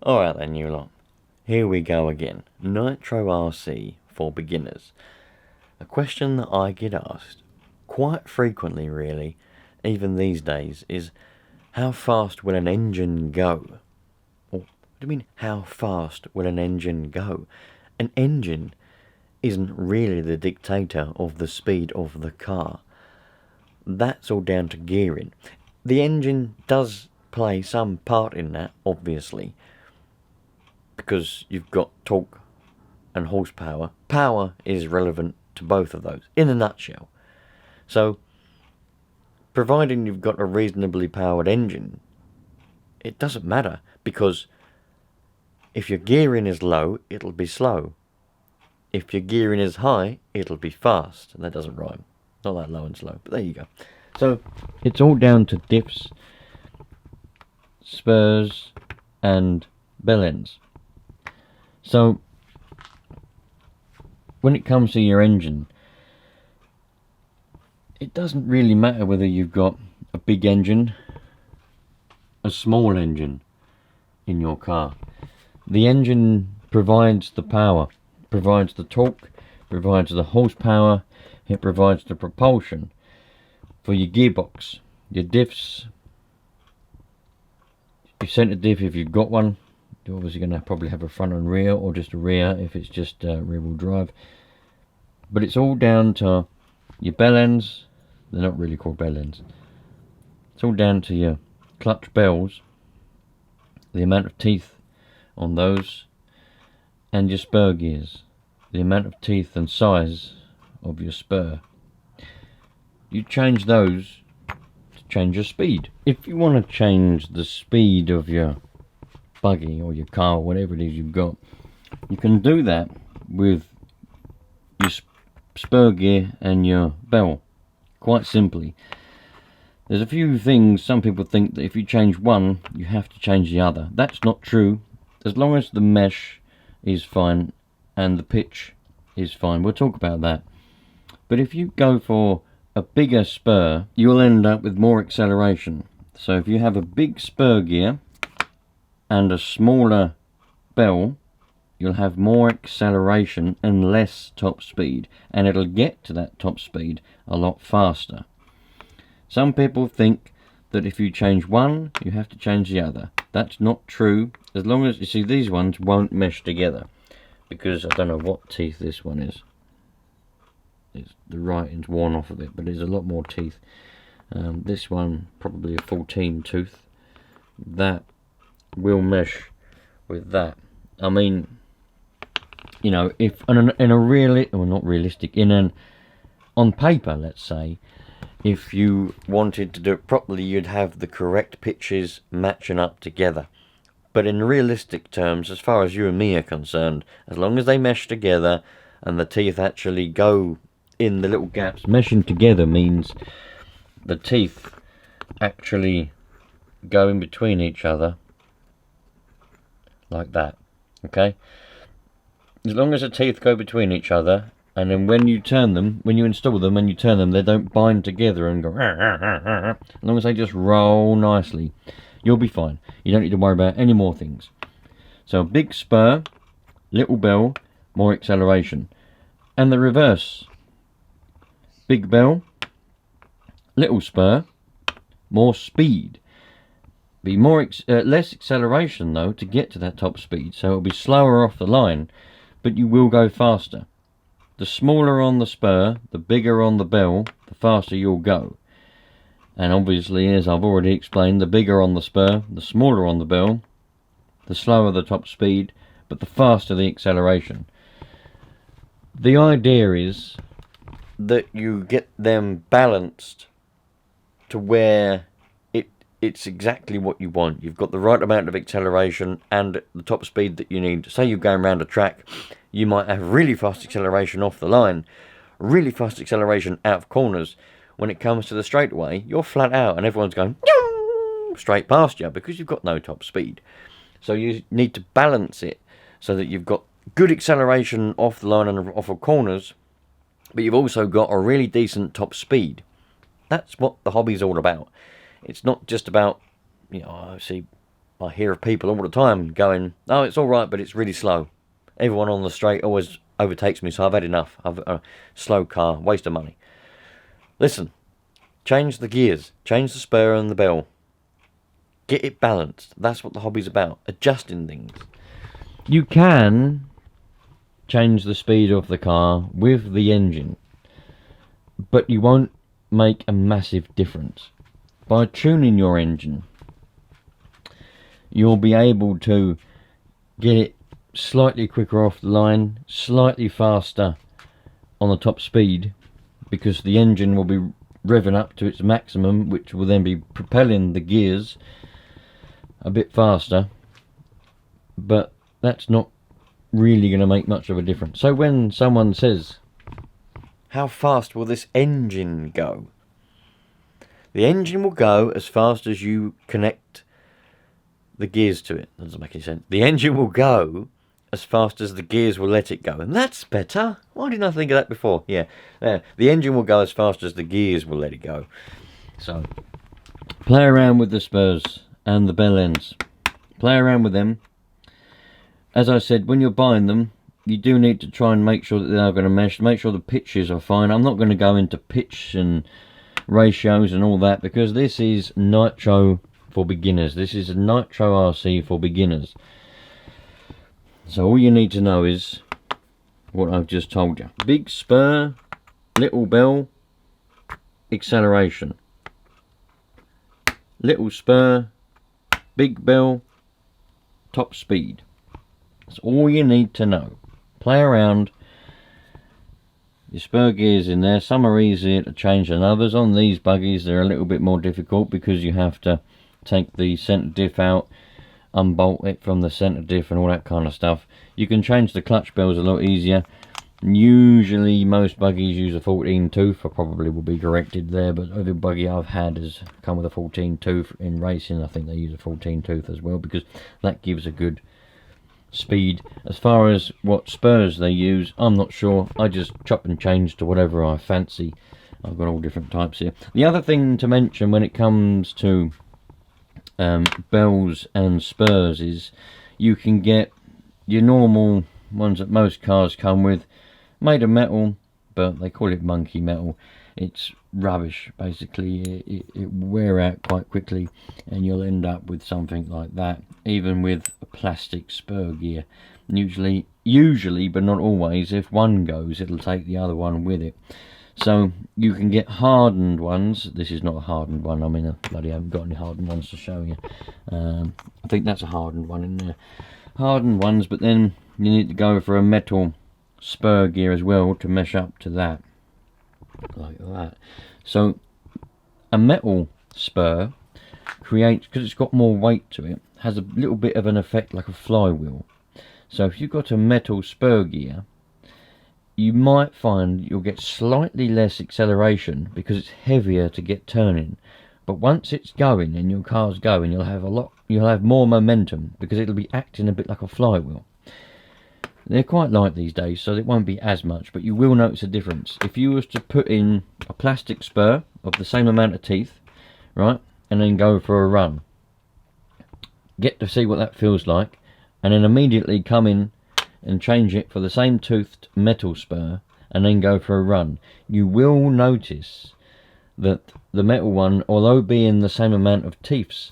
Alright then, you lot. Here we go again. Nitro RC for beginners. A question that I get asked quite frequently, really, even these days, is how fast will an engine go? Or, what do you mean, how fast will an engine go? An engine isn't really the dictator of the speed of the car. That's all down to gearing. The engine does play some part in that, obviously, because you've got torque and horsepower. Power is relevant to both of those, in a nutshell. So, providing you've got a reasonably powered engine, it doesn't matter, because if your gearing is low, it'll be slow. If your gearing is high, it'll be fast. And that doesn't rhyme. Not that low and slow, but there you go. So, it's all down to diffs, spurs, and bell ends. So, when it comes to your engine, it doesn't really matter whether you've got a big engine, a small engine in your car. The engine provides the power, provides the torque, provides the horsepower, it provides the propulsion for your gearbox, your diffs, your centre diff if you've got one. You're obviously going to probably have a front and rear, or just a rear if it's just rear wheel drive. But it's all down to your bell ends. They're not really called bell ends. It's all down to your clutch bells, the amount of teeth on those, and your spur gears, the amount of teeth and size of your spur. You change those to change your speed. If you want to change the speed of your buggy or your car or whatever it is you've got, you can do that with your spur gear and your bell, quite simply. There's a few things. Some people think that if you change one, you have to change the other. That's not true. As long as the mesh is fine and the pitch is fine, we'll talk about that. But if you go for a bigger spur, you'll end up with more acceleration. So if you have a big spur gear and a smaller bell, you'll have more acceleration and less top speed, and it'll get to that top speed a lot faster. Some people think that if you change one, you have to change the other. That's not true. As long as, you see, these ones won't mesh together, because I don't know what teeth this one is. The writing's worn off of it, but there's a lot more teeth. This one, probably a 14 tooth. That will mesh with that. I mean, you know, if on paper, let's say, if you wanted to do it properly, you'd have the correct pitches matching up together. But in realistic terms, as far as you and me are concerned, as long as they mesh together and the teeth actually go in the little gaps, meshing together means the teeth actually go in between each other like that. Okay, as long as the teeth go between each other, and then when you turn them, when you install them and you turn them, they don't bind together and go as long as they just roll nicely, you'll be fine. You don't need to worry about any more things. So big spur, little bell, more acceleration. And the reverse, big bell, little spur, more speed. Be less acceleration though to get to that top speed, so it'll be slower off the line, but you will go faster. The smaller on the spur, the bigger on the bell, the faster you'll go. And obviously, as I've already explained, the bigger on the spur, the smaller on the bell, the slower the top speed, but the faster the acceleration. The idea is that you get them balanced to where it's exactly what you want. You've got the right amount of acceleration and the top speed that you need. Say you're going around a track, you might have really fast acceleration off the line, really fast acceleration out of corners. When it comes to the straightaway, you're flat out and everyone's going straight past you because you've got no top speed. So you need to balance it so that you've got good acceleration off the line and off of corners, but you've also got a really decent top speed. That's what the hobby's all about. It's not just about, you know, I see I hear of people all the time going, oh, it's all right, but it's really slow. Everyone on the straight always overtakes me, so I've had enough. I've a slow car, waste of money. Listen, change the gears, change the spur and the bell. Get it balanced. That's what the hobby's about, adjusting things. You can change the speed of the car with the engine, but you won't make a massive difference. By tuning your engine, you'll be able to get it slightly quicker off the line, slightly faster on the top speed, because the engine will be revving up to its maximum, which will then be propelling the gears a bit faster, but that's not really going to make much of a difference. So when someone says, how fast will this engine go? The engine will go as fast as you connect the gears to it. That doesn't make any sense. The engine will go as fast as the gears will let it go. And that's better. Why didn't I think of that before? Yeah. The engine will go as fast as the gears will let it go. So, play around with the spurs and the bell ends. Play around with them. As I said, when you're buying them, you do need to try and make sure that they are going to mesh. Make sure the pitches are fine. I'm not going to go into pitch and ratios and all that, because this is Nitro for beginners. This is a Nitro RC for beginners. So all you need to know is what I've just told you. Big spur, little bell, acceleration. Little spur, big bell, top speed. That's all you need to know. Play around. Your spur gears in there. Some are easier to change than others. On these buggies they're a little bit more difficult, because you have to take the centre diff out, unbolt it from the centre diff and all that kind of stuff. You can change the clutch bells a lot easier. Usually most buggies use a 14 tooth. I probably will be corrected there, but every buggy I've had has come with a 14 tooth. In racing I think they use a 14 tooth as well, because that gives a good speed. As far as what spurs they use, I'm not sure. I just chop and change to whatever I fancy. I've got all different types here. The other thing to mention when it comes to bells and spurs is you can get your normal ones that most cars come with, made of metal, but they call it monkey metal. It's rubbish basically. It wear out quite quickly, and you'll end up with something like that, even with a plastic spur gear. Usually but not always, if one goes it'll take the other one with it. So you can get hardened ones. This is not a hardened one. I mean, I bloody haven't got any hardened ones to show you. I think that's a hardened one in there. Hardened ones, but then you need to go for a metal spur gear as well to mesh up to that, like that. So a metal spur creates, because it's got more weight to it, has a little bit of an effect like a flywheel. So if you've got a metal spur gear, you might find you'll get slightly less acceleration because it's heavier to get turning. But once it's going and your car's going, you'll have more momentum, because it'll be acting a bit like a flywheel. They're quite light these days, so it won't be as much, but you will notice a difference. If you was to put in a plastic spur of the same amount of teeth, right, and then go for a run, get to see what that feels like, and then immediately come in and change it for the same toothed metal spur and then go for a run, you will notice that the metal one, although being the same amount of teeths,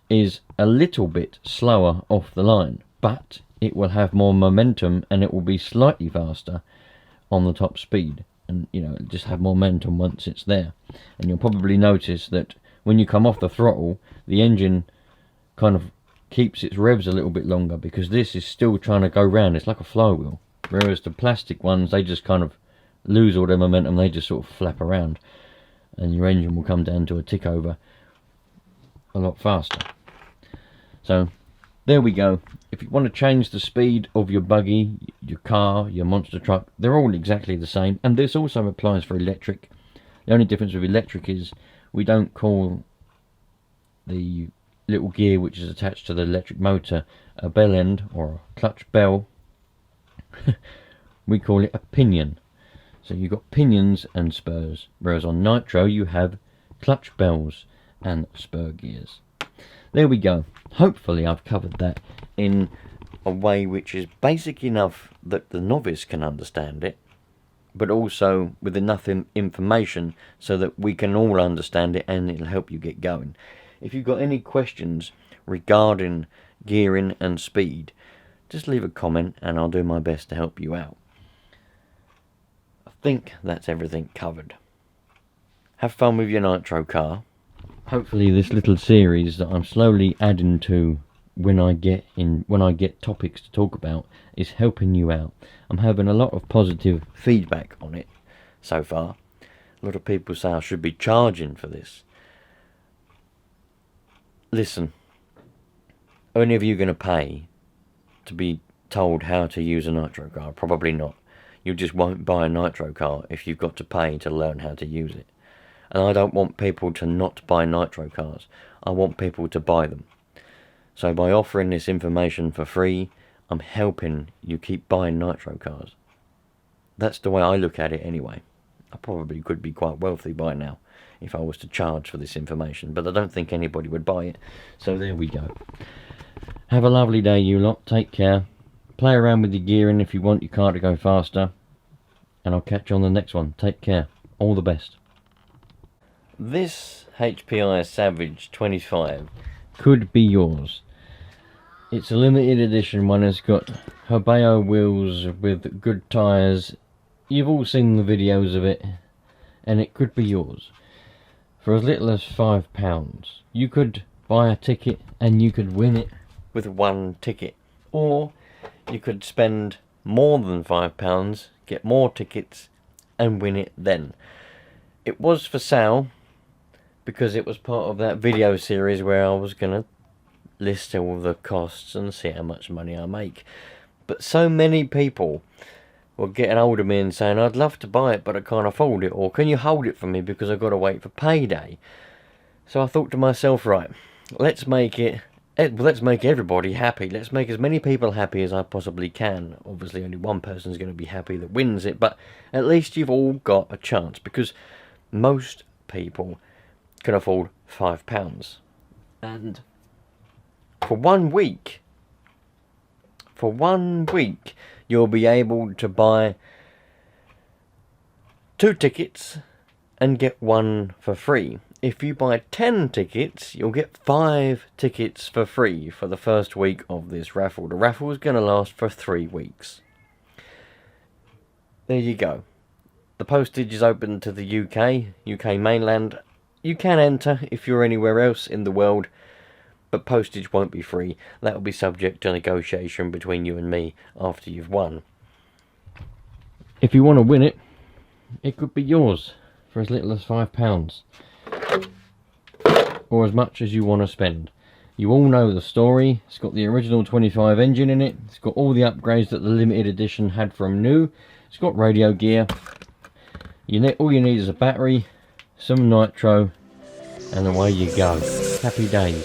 is a little bit slower off the line, but it will have more momentum and it will be slightly faster on the top speed, and you know, it'll just have momentum once it's there. And you'll probably notice that when you come off the throttle, the engine kind of keeps its revs a little bit longer, because this is still trying to go round. It's like a flywheel, whereas the plastic ones, they just kind of lose all their momentum. They just sort of flap around, and your engine will come down to a tick over a lot faster. So there we go. If you want to change the speed of your buggy, your car, your monster truck, they're all exactly the same. And this also applies for electric. The only difference with electric is we don't call the little gear which is attached to the electric motor a bell end or a clutch bell. We call it a pinion. So you've got pinions and spurs, whereas on Nitro you have clutch bells and spur gears. there we go. Hopefully I've covered that in a way which is basic enough that the novice can understand it, but also with enough information so that we can all understand it, and it'll help you get going. If you've got any questions regarding gearing and speed, just leave a comment and I'll do my best to help you out. I think that's everything covered. Have fun with your Nitro car. Hopefully this little series that I'm slowly adding to when I get topics to talk about is helping you out. I'm having a lot of positive feedback on it so far. A lot of people say I should be charging for this. Listen, are any of you going to pay to be told how to use a Nitro car? Probably not. You just won't buy a Nitro car if you've got to pay to learn how to use it. And I don't want people to not buy Nitro cars. I want people to buy them. So by offering this information for free, I'm helping you keep buying Nitro cars. That's the way I look at it anyway. I probably could be quite wealthy by now if I was to charge for this information, but I don't think anybody would buy it. So there we go. Have a lovely day, you lot. Take care. Play around with your gearing if you want your car to go faster. And I'll catch you on the next one. Take care. All the best. This HPI Savage 25 could be yours. It's a limited edition one. It's got Hobeo wheels with good tyres. You've all seen the videos of it, and it could be yours. For as little as £5, you could buy a ticket and you could win it with one ticket. Or you could spend more than £5, get more tickets and win it then. It was for sale because it was part of that video series where I was going to list all the costs and see how much money I make. But so many people were getting hold of me and saying, I'd love to buy it but I can't afford it, or can you hold it for me because I've got to wait for payday. So I thought to myself, right, let's make everybody happy. Let's make as many people happy as I possibly can. Obviously only one person's going to be happy that wins it, but at least you've all got a chance, because most people can afford £5. And for 1 week, you'll be able to buy 2 tickets and get 1 for free. If you buy 10 tickets, you'll get 5 tickets for free for the first week of this raffle. The raffle is going to last for 3 weeks. There you go. The postage is open to the UK mainland. You can enter if you're anywhere else in the world, but postage won't be free. That will be subject to negotiation between you and me after you've won. If you want to win it, it could be yours for as little as £5, or as much as you want to spend. You all know the story. It's got the original 25 engine in it. It's got all the upgrades that the limited edition had from new. It's got radio gear. All you need is a battery, some nitro, and away you go. Happy days.